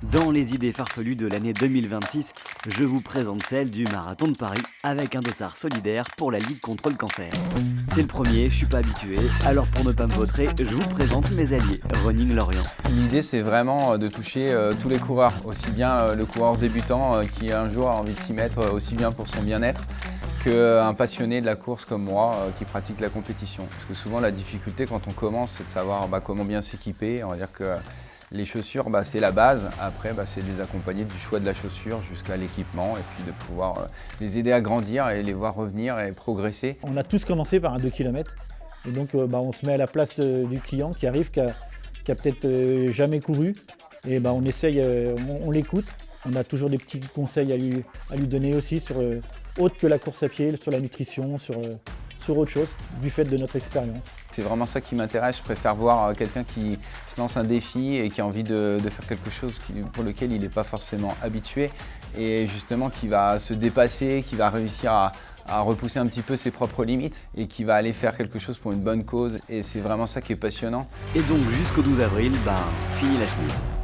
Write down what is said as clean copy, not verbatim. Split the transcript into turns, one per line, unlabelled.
Dans les idées farfelues de l'année 2026, je vous présente celle du Marathon de Paris avec un dossard solidaire pour la Ligue contre le cancer. C'est le premier, je suis pas habitué, alors pour ne pas me vautrer, je vous présente mes alliés, Running Lorient.
L'idée, c'est vraiment de toucher tous les coureurs, aussi bien le coureur débutant qui un jour a envie de s'y mettre aussi bien pour son bien-être qu'un passionné de la course comme moi qui pratique la compétition. Parce que souvent la difficulté quand on commence, c'est de savoir comment bien s'équiper. On va dire que les chaussures, c'est la base. Après, c'est de les accompagner du choix de la chaussure jusqu'à l'équipement et puis de pouvoir les aider à grandir et les voir revenir et progresser.
On a tous commencé par un 2 km et donc on se met à la place du client qui arrive, qui a peut-être jamais couru et on essaye, on l'écoute. On a toujours des petits conseils à lui donner aussi sur autre que la course à pied, sur la nutrition, sur autre chose, du fait de notre expérience.
C'est vraiment ça qui m'intéresse. Je préfère voir quelqu'un qui se lance un défi et qui a envie de faire quelque chose pour lequel il n'est pas forcément habitué et justement qui va se dépasser, qui va réussir à repousser un petit peu ses propres limites et qui va aller faire quelque chose pour une bonne cause. Et c'est vraiment ça qui est passionnant.
Et donc jusqu'au 12 avril, fini la chemise.